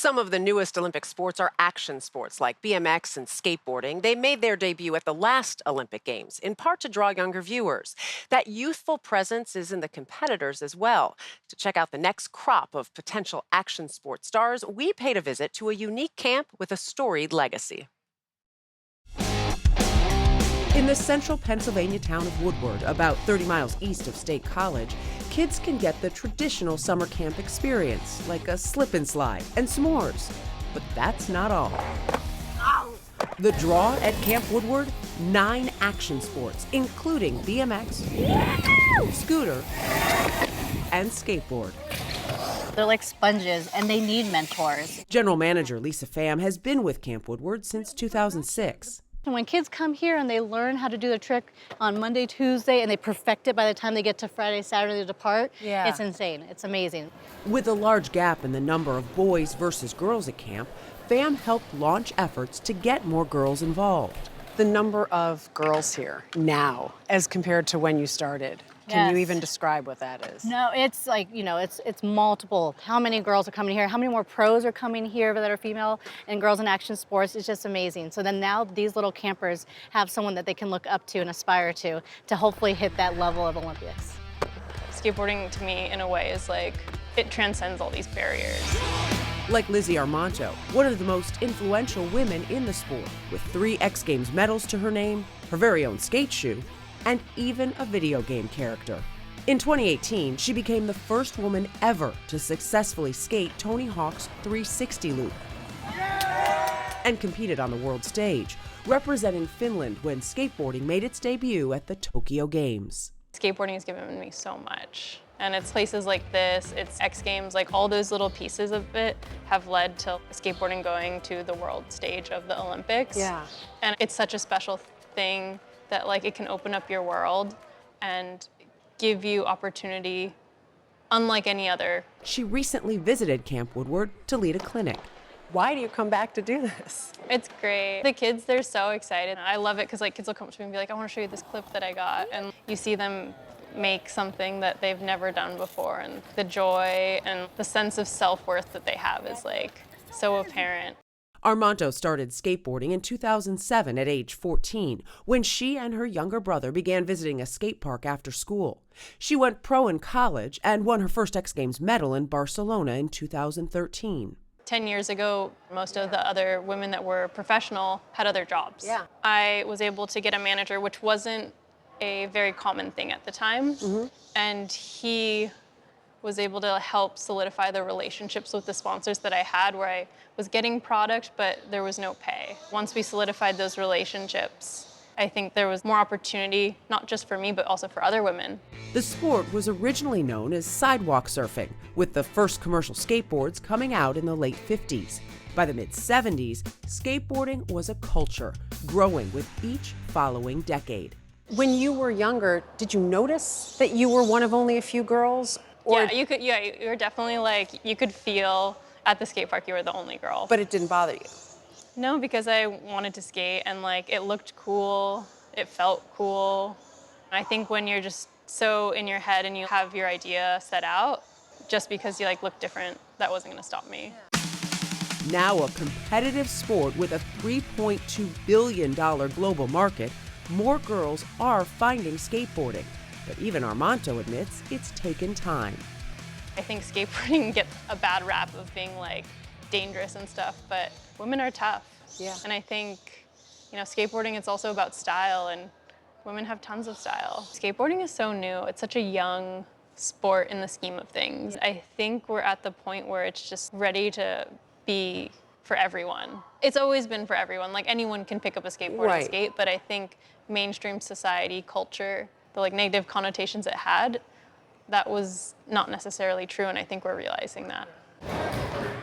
Some of the newest Olympic sports are action sports like BMX and skateboarding. They made their debut at the last Olympic Games, in part to draw younger viewers. That youthful presence is in the competitors as well. To check out the next crop of potential action sports stars, we paid a visit to a unique camp with a storied legacy. In the central Pennsylvania town of Woodward, about 30 miles east of State College, kids can get the traditional summer camp experience, like a slip and slide and s'mores. But that's not all. The draw at Camp Woodward, 9 action sports, including BMX, scooter, and skateboard. They're like sponges, and they need mentors. General Manager Lisa Pham has been with Camp Woodward since 2006. And when kids come here and they learn how to do the trick on Monday, Tuesday, and they perfect it by the time they get to Friday, Saturday to depart, it's insane. It's amazing. With a large gap in the number of boys versus girls at camp, Pham helped launch efforts to get more girls involved. The number of girls here now as compared to when you started. Can you even describe what that is? No, it's like, it's multiple. How many girls are coming here? How many more pros are coming here that are female and girls in action sports? It's just amazing. So then now these little campers have someone that they can look up to and aspire to hopefully hit that level of Olympics. Skateboarding to me, in a way, is like, it transcends all these barriers. Like Lizzie Armanto, one of the most influential women in the sport, with 3 X Games medals to her name, her very own skate shoe, and even a video game character. In 2018, she became the first woman ever to successfully skate Tony Hawk's 360 loop and competed on the world stage, representing Finland when skateboarding made its debut at the Tokyo Games. Skateboarding has given me so much. And it's places like this, it's X Games, like all those little pieces of it have led to skateboarding going to the world stage of the Olympics. Yeah. And it's such a special thing that like it can open up your world and give you opportunity unlike any other. She recently visited Camp Woodward to lead a clinic. Why do you come back to do this? It's great. The kids, they're so excited. I love it because like kids will come up to me and be like, I want to show you this clip that I got. And you see them make something that they've never done before, and the joy and the sense of self-worth that they have is like so apparent. Armanto started skateboarding in 2007 at age 14, when she and her younger brother began visiting a skate park after school. She went pro in college and won her first X Games medal in Barcelona in 2013. 10 years ago, most of the other women that were professional had other jobs. Yeah. I was able to get a manager, which wasn't a very common thing at the time. And he was able to help solidify the relationships with the sponsors that I had, where I was getting product, but there was no pay. Once we solidified those relationships, I think there was more opportunity, not just for me, but also for other women. The sport was originally known as sidewalk surfing, with the first commercial skateboards coming out in the late 50s. By the mid-70s, skateboarding was a culture, growing with each following decade. When you were younger, did you notice that you were one of only a few girls? Or You were definitely like, you could feel at the skate park you were the only girl. But it didn't bother you? No, because I wanted to skate and like it looked cool, it felt cool. I think when you're just so in your head and you have your idea set out, just because you like look different, that wasn't gonna stop me. Now a competitive sport with a $3.2 billion global market, more girls are finding skateboarding. But even Armanto admits it's taken time. I think skateboarding gets a bad rap of being like dangerous and stuff, but women are tough. Yeah. And I think, skateboarding, it's also about style, and women have tons of style. Skateboarding is so new. It's such a young sport in the scheme of things. I think we're at the point where it's just ready to be for everyone. It's always been for everyone. Like anyone can pick up a skateboard and skate, but I think mainstream society, culture, the like negative connotations it had, that was not necessarily true, and I think we're realizing that.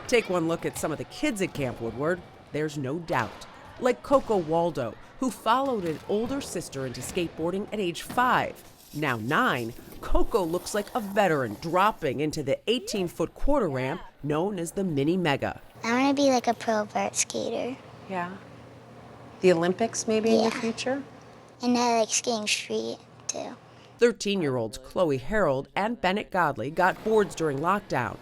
Take one look at some of the kids at Camp Woodward, there's no doubt. Like Coco Waldo, who followed an older sister into skateboarding at age 5. Now 9, Coco looks like a veteran dropping into the 18-foot quarter ramp known as the Mini Mega. I want to be like a pro vert skater. Yeah. The Olympics maybe in the future? And I like skating street too. 13-year-olds Chloe Harold and Bennett Godley got boards during lockdown.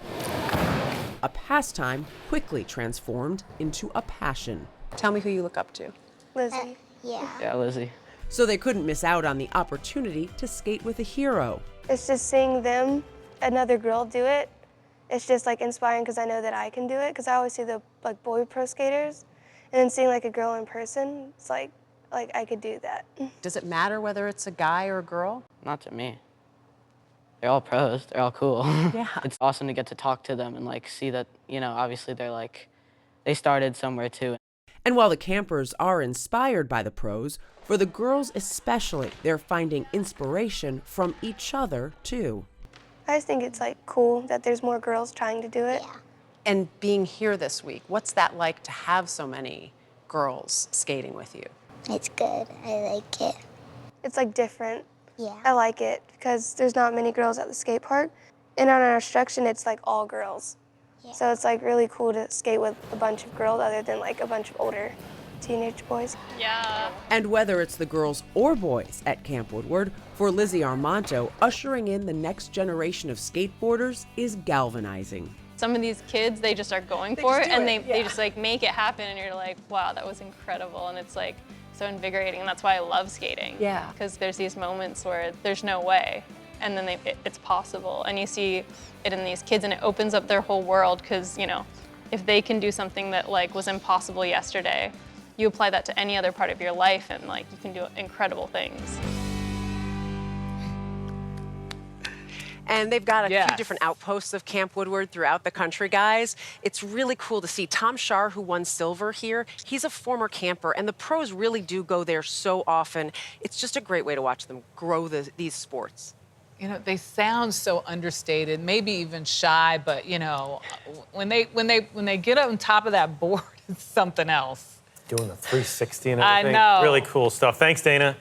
a pastime quickly transformed into a passion. Tell me who you look up to. Lizzie. Yeah. Yeah, Lizzie. So they couldn't miss out on the opportunity to skate with a hero. It's just seeing them, another girl do it. It's just like inspiring because I know that I can do it. Because I always see the like boy pro skaters, and then seeing like a girl in person, it's like I could do that. Does it matter whether it's a guy or a girl? Not to me. They're all pros. They're all cool. Yeah. It's awesome to get to talk to them and like see that, you know, obviously they're like, they started somewhere too. And while the campers are inspired by the pros, for the girls especially, they're finding inspiration from each other too. I just think it's like cool that there's more girls trying to do it. Yeah. And being here this week, what's that like to have so many girls skating with you? It's good. I like it. It's like different. Yeah. I like it because there's not many girls at the skate park. And on our instruction, it's like all girls. Yeah. So it's like really cool to skate with a bunch of girls other than like a bunch of older teenage boys. Yeah. And whether it's the girls or boys at Camp Woodward, for Lizzie Armanto, ushering in the next generation of skateboarders is galvanizing. Some of these kids, they just are going for it, and they just like make it happen, and you're like, wow, that was incredible, and it's like so invigorating, and that's why I love skating. Yeah. Because there's these moments where there's no way, and then it's possible, and you see it in these kids, and it opens up their whole world, because, you know, if they can do something that like was impossible yesterday, you apply that to any other part of your life, and like you can do incredible things. And they've got a few different outposts of Camp Woodward throughout the country, guys. It's really cool to see. Tom Shar, who won silver here, he's a former camper, and the pros really do go there so often. It's just a great way to watch them grow these sports. You know, they sound so understated, maybe even shy, but you know, when they get up on top of that board, it's something else. Doing the 360 and I everything. know. Really cool stuff. Thanks, Dana.